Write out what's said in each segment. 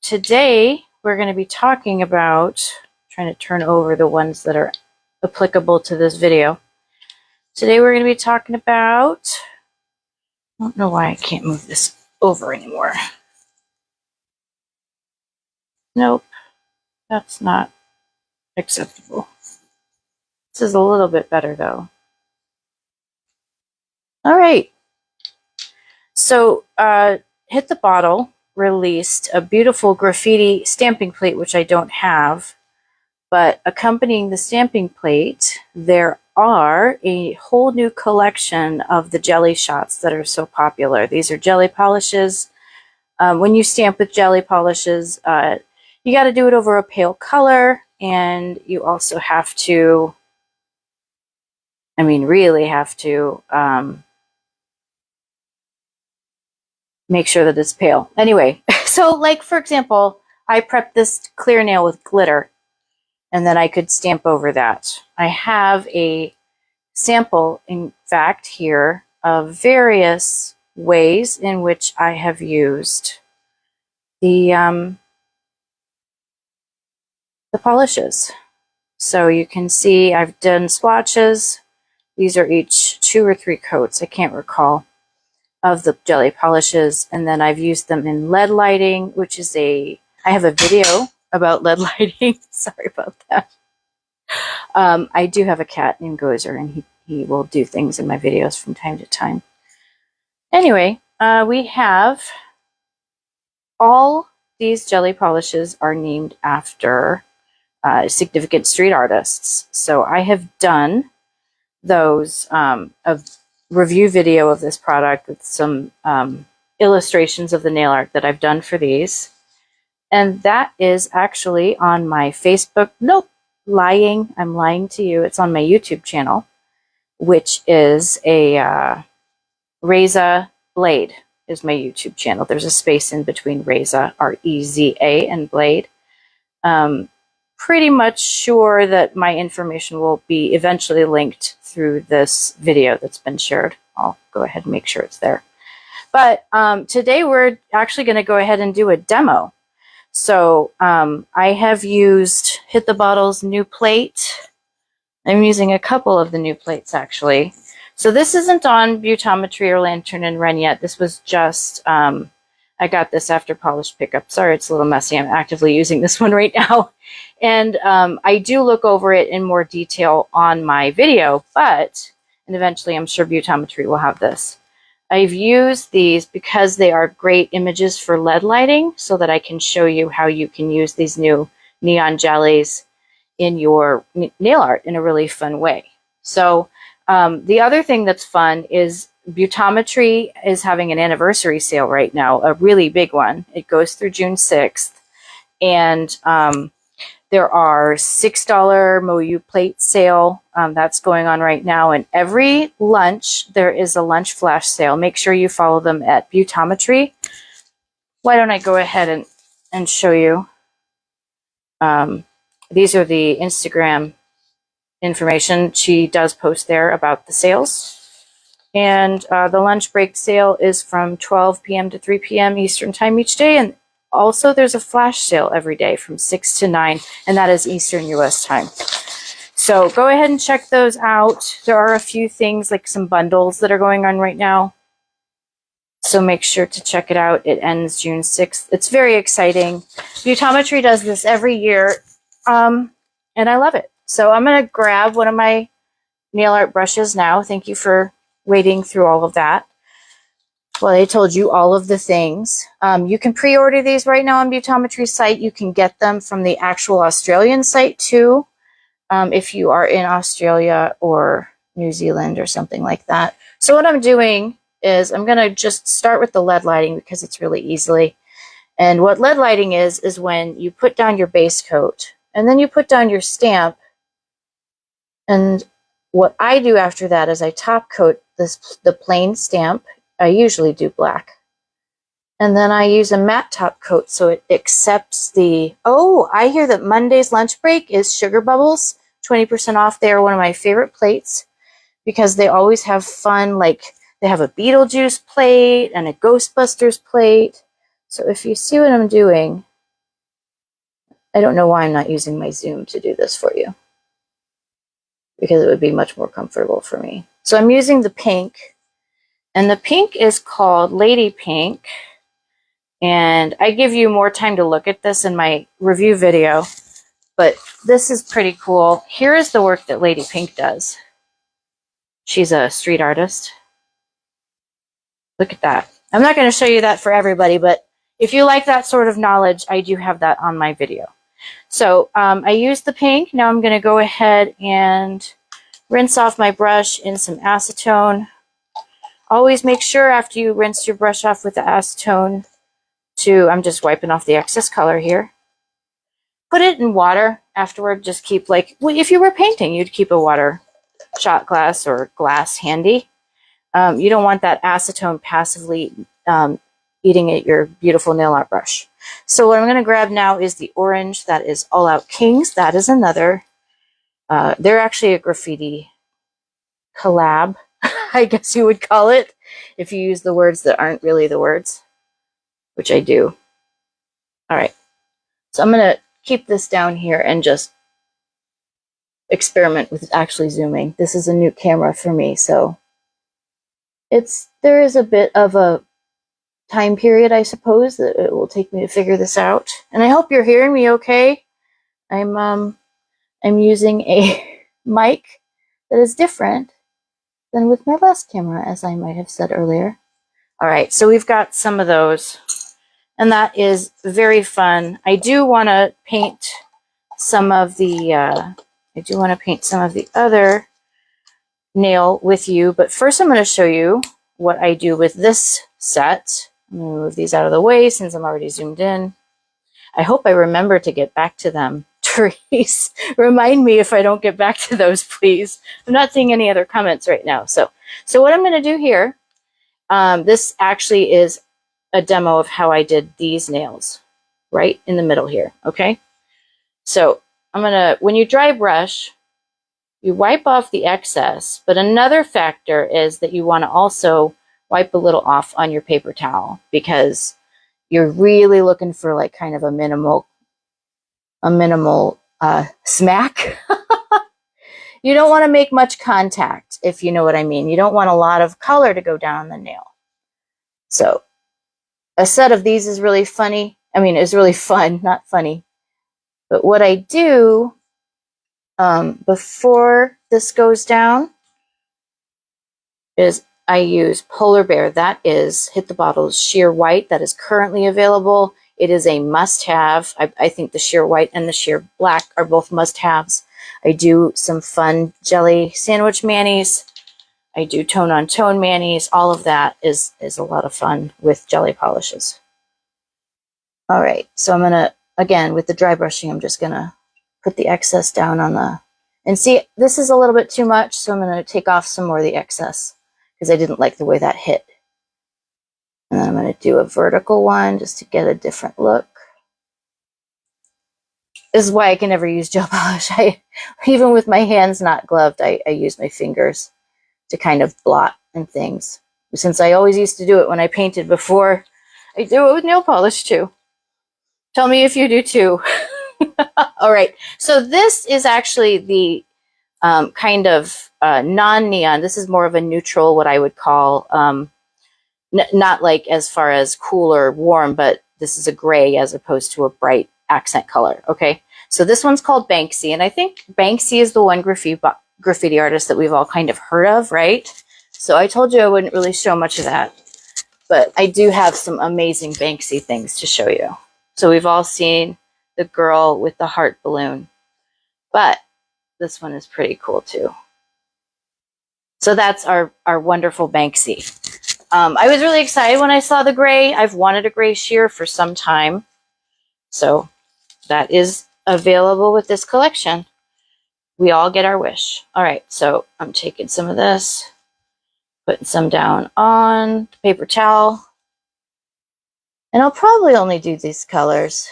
today we're going to be talking about, trying to turn over the ones that are applicable to this video. Today we're going to be talking about, I don't know why I can't move this over anymore. Nope, that's not acceptable. This is a little bit better though. All right. So, Hit the Bottle released a beautiful graffiti stamping plate, which I don't have, but accompanying the stamping plate, there are a whole new collection of the jelly shots that are so popular. These are jelly polishes. When you stamp with jelly polishes, you got to do it over a pale color, and you also have to, really have to, make sure that it's pale. Anyway, so like for example, I prepped this clear nail with glitter, and then I could stamp over that. I have a sample, in fact, here of various ways in which I have used the polishes. So you can see I've done swatches. These are each 2 or 3 coats, I can't recall, of the jelly polishes, and then I've used them in lead lighting, which is I have a video about lead lighting. Sorry about that. I do have a cat named Gozer, and he will do things in my videos from time to time. Anyway, we have all these jelly polishes are named after significant street artists. So I have done those of review video of this product with some illustrations of the nail art that I've done for these. And that is actually on my Facebook. Nope, lying. I'm lying to you. It's on my YouTube channel, which is a Reza Blade is my YouTube channel. There's a space in between Reza, R-E-Z-A, and Blade. Pretty much sure that my information will be eventually linked through this video that's been shared. I'll go ahead and make sure it's there. But today we're actually going to go ahead and do a demo. So I have used Hit the Bottle's new plate. I'm using a couple of the new plates actually. So this isn't on Beautometry or Lantern and Wren yet. This was just, I got this after polished pickup. Sorry, it's a little messy. I'm actively using this one right now. And I do look over it in more detail on my video, and eventually I'm sure Beautometry will have this. I've used these because they are great images for lead lighting, so that I can show you how you can use these new neon jellies in your nail art in a really fun way. So the other thing that's fun is Beautometry is having an anniversary sale right now, a really big one. It goes through June 6th. And there are $6 Moyu plate sale that's going on right now. And every lunch, there is a lunch flash sale. Make sure you follow them at Beautometry. Why don't I go ahead and show you? These are the Instagram information. She does post there about the sales. And the lunch break sale is from 12 p.m. to 3 p.m. Eastern time each day. And also there's a flash sale every day from 6 to 9, and that is Eastern US time. So go ahead and check those out. There are a few things like some bundles that are going on right now. So make sure to check it out. It ends June 6th. It's very exciting. Beautometry does this every year, and I love it. So I'm going to grab one of my nail art brushes now. Thank you for waiting through all of that. Well, I told you all of the things. You can pre-order these right now on Beautometry's site. You can get them from the actual Australian site too, if you are in Australia or New Zealand or something like that. So what I'm doing is I'm going to just start with the lead lighting because it's really easily. And what lead lighting is when you put down your base coat and then you put down your stamp. And what I do after that is I top coat the plain stamp. I usually do black. And then I use a matte top coat so it accepts the, oh, I hear that Monday's lunch break is Sugar Bubbles, 20% off. They are one of my favorite plates because they always have fun, like they have a Beetlejuice plate and a Ghostbusters plate. So if you see what I'm doing, I don't know why I'm not using my zoom to do this for you, because it would be much more comfortable for me. So I'm using the pink, and the pink is called Lady Pink. And I give you more time to look at this in my review video, but this is pretty cool. Here is the work that Lady Pink does. She's a street artist. Look at that. I'm not going to show you that for everybody, but if you like that sort of knowledge, I do have that on my video. So I used the pink. Now I'm going to go ahead and rinse off my brush in some acetone. Always make sure after you rinse your brush off with the acetone I'm just wiping off the excess color here. Put it in water afterward. Just keep, like, well, if you were painting, you'd keep a water shot glass or glass handy. You don't want that acetone passively eating at your beautiful nail art brush. So what I'm going to grab now is the orange. That is All Out Kings. That is another. They're actually a graffiti collab, I guess you would call it, if you use the words that aren't really the words, which I do. All right. So I'm going to keep this down here and just experiment with actually zooming. This is a new camera for me, so there is a bit of a time period, I suppose, that it will take me to figure this out. And I hope you're hearing me okay. I'm using a mic that is different than with my last camera, as I might have said earlier. All right, so we've got some of those, and that is very fun. I do want to paint some of the other nail with you, but first I'm going to show you what I do with this set. I'm going to move these out of the way since I'm already zoomed in. I hope I remember to get back to them. Therese, remind me if I don't get back to those, please. I'm not seeing any other comments right now. So what I'm going to do here, this actually is a demo of how I did these nails right in the middle here, okay? So when you dry brush, you wipe off the excess, but another factor is that you want to also wipe a little off on your paper towel, because you're really looking for like kind of a minimal smack. You don't want to make much contact, if you know what I mean. You don't want a lot of color to go down the nail. So a set of these is really funny. I mean, it's really fun, not funny. But what I do before this goes down is I use Polar Bear. That is Hit the Bottle's Sheer White. That is currently available. It is a must-have. I think the Sheer White and the Sheer Black are both must-haves. I do some fun jelly sandwich manis. I do tone-on-tone manis. All of that is a lot of fun with jelly polishes. All right, so I'm going to, again, with the dry brushing, I'm just going to put the excess down on the, and see, this is a little bit too much, so I'm going to take off some more of the excess because I didn't like the way that hit. And then I'm going to do a vertical one just to get a different look. This is why I can never use gel polish. Even with my hands not gloved, I use my fingers to kind of blot and things. Since I always used to do it when I painted before, I do it with nail polish too. Tell me if you do too. All right, so this is actually the kind of non-neon. This is more of a neutral, what I would call, not like as far as cool or warm, but this is a gray as opposed to a bright accent color, okay? So this one's called Banksy, and I think Banksy is the one graffiti artist that we've all kind of heard of, right? So I told you I wouldn't really show much of that, but I do have some amazing Banksy things to show you. So we've all seen the girl with the heart balloon, but this one is pretty cool too. So that's our wonderful Banksy. I was really excited when I saw the gray. I've wanted a gray sheer for some time. So that is available with this collection. We all get our wish. All right, so I'm taking some of this, putting some down on the paper towel. And I'll probably only do these colors,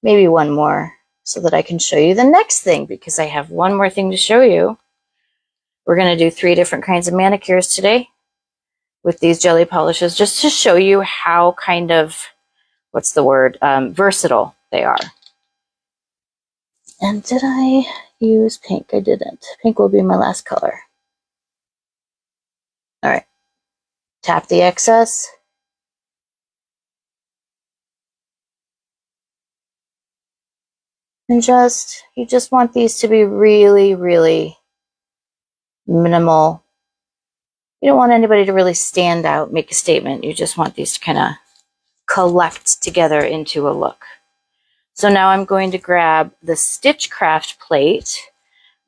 maybe one more, so that I can show you the next thing, because I have one more thing to show you. We're going to do 3 different kinds of manicures today with these jelly polishes, just to show you how kind of, what's the word, versatile they are. And did I use pink? I didn't. Pink will be my last color. All right. Tap the excess. And you just want these to be really, really minimal. You don't want anybody to really stand out, make a statement. You just want these to kind of collect together into a look. So now I'm going to grab the Stitchcraft plate,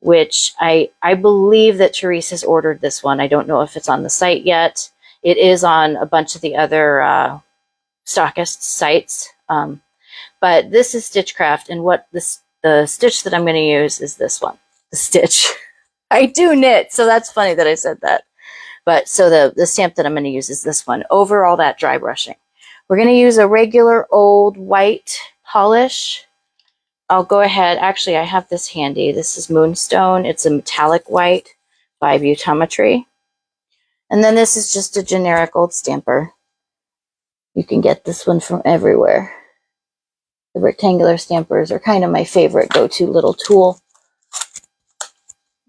which I believe that Teresa's ordered this one. I don't know if it's on the site yet. It is on a bunch of the other stockist sites. But this is Stitchcraft, and the stitch that I'm going to use is this one. The stitch. I do knit, so that's funny that I said that. But so the stamp that I'm going to use is this one, over all that dry brushing. We're going to use a regular old white polish. I'll go ahead. Actually, I have this handy. This is Moonstone. It's a metallic white by Beautometry. And then this is just a generic old stamper. You can get this one from everywhere. The rectangular stampers are kind of my favorite go-to little tool.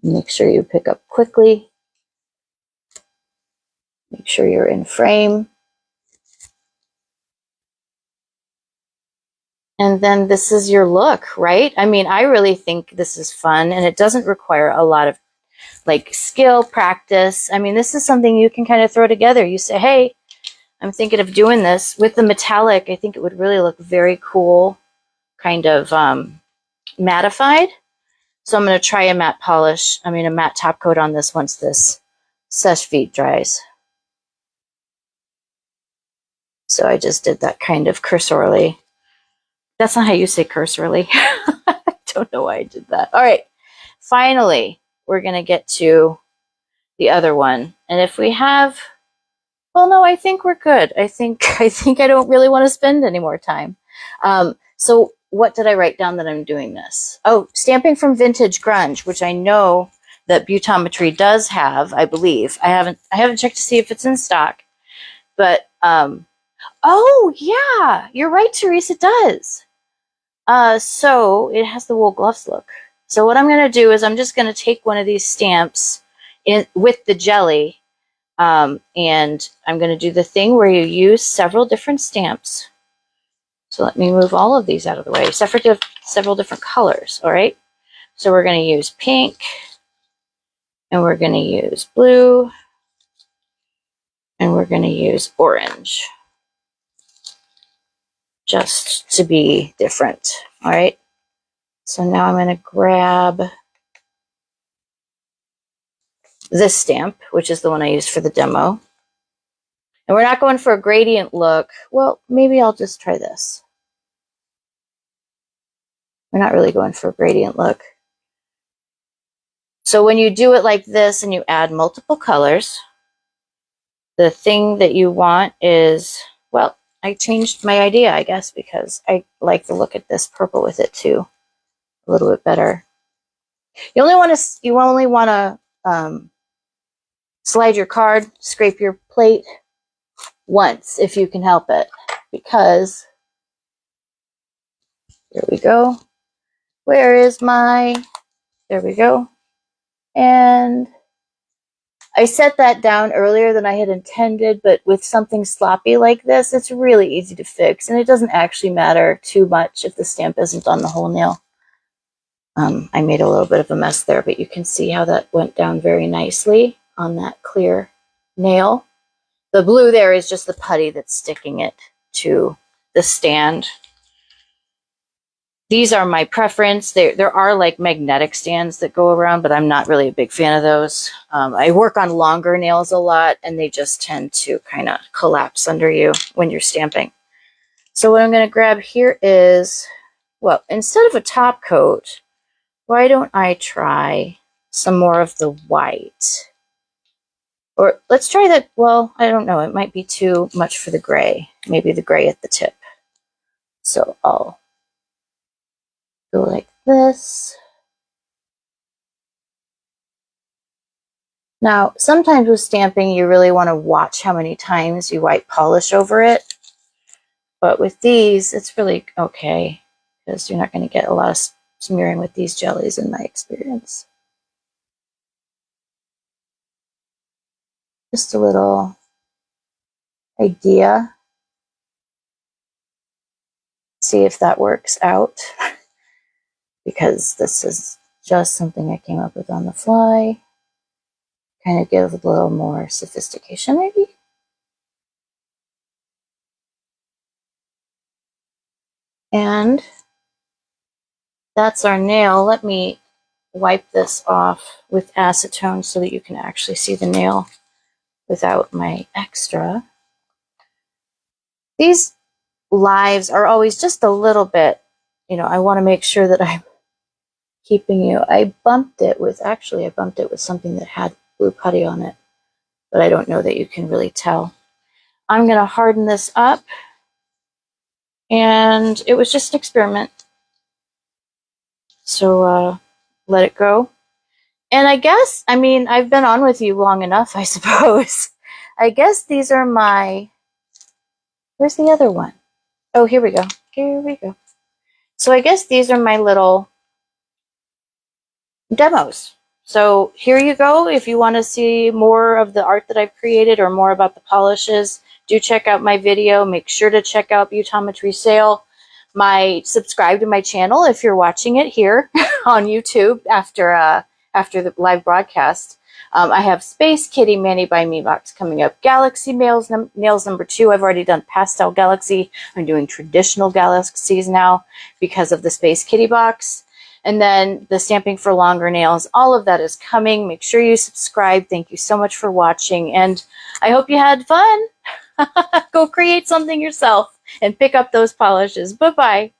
Make sure you pick up quickly. Make sure you're in frame. And then this is your look, right? I mean, I really think this is fun, and it doesn't require a lot of like skill, practice. I mean, this is something you can kind of throw together. You say, hey, I'm thinking of doing this with the metallic. I think it would really look very cool, kind of mattified. So I'm going to try a matte top coat on this once this Seche Vite dries. So I just did that kind of cursorily. That's not how you say cursorily. I don't know why I did that. All right. Finally, we're going to get to the other one. And if we have, well, no, I think we're good. I think I don't really want to spend any more time. So what did I write down that I'm doing this? Oh, stamping from Vintage Grunge, which I know that Beautometry does have, I believe. I haven't checked to see if it's in stock. But oh yeah, you're right, Teresa, it does. So it has the wool gloves look. So what I'm going to do is I'm just going to take one of these stamps with the jelly, and I'm going to do the thing where you use several different stamps. So let me move all of these out of the way, several different colors, all right? So we're going to use pink, and we're going to use blue, and we're going to use orange, just to be different, all right? So now I'm going to grab this stamp, which is the one I used for the demo. And we're not going for a gradient look. Well, maybe I'll just try this. We're not really going for a gradient look. So when you do it like this and you add multiple colors, the thing that you want is, well, I changed my idea, I guess, because I like the look at this purple with it too a little bit better. You only want to slide your card, scrape your plate once if you can help it, because there we go. Where is my, there we go. And I set that down earlier than I had intended, but with something sloppy like this, it's really easy to fix, and it doesn't actually matter too much if the stamp isn't on the whole nail. I made a little bit of a mess there, but you can see how that went down very nicely on that clear nail. The blue there is just the putty that's sticking it to the stand. These are my preference. There are like magnetic stands that go around, but I'm not really a big fan of those. I work on longer nails a lot, and they just tend to kind of collapse under you when you're stamping. So what I'm going to grab here is, well, instead of a top coat, why don't I try some more of the white? Or let's try that, well, I don't know. It might be too much for the gray. Maybe the gray at the tip. So I'll go like this. Now, sometimes with stamping, you really want to watch how many times you white polish over it. But with these, it's really okay, because you're not going to get a lot of smearing with these jellies in my experience. Just a little idea. See if that works out. Because this is just something I came up with on the fly. Kind of give a little more sophistication, maybe. And that's our nail. Let me wipe this off with acetone so that you can actually see the nail without my extra. These lives are always just a little bit, you know, I want to make sure that I'm keeping you. I bumped it with something that had blue putty on it, but I don't know that you can really tell. I'm going to harden this up, and it was just an experiment. So let it go. And I guess, I mean, I've been on with you long enough, I suppose. I guess these are my, where's the other one? Oh, here we go. Here we go. So I guess these are my little demos. So here you go. If you want to see more of the art that I've created or more about the polishes, do check out my video. Make sure to check out Beautometry Sale. Subscribe to my channel if you're watching it here on YouTube after the live broadcast. I have Space Kitty Mani by Me box coming up. Galaxy Nails number 2. I've already done Pastel Galaxy. I'm doing traditional galaxies now because of the Space Kitty box. And then the Stamping for Longer Nails. All of that is coming. Make sure you subscribe. Thank you so much for watching. And I hope you had fun. Go create something yourself and pick up those polishes. Bye-bye.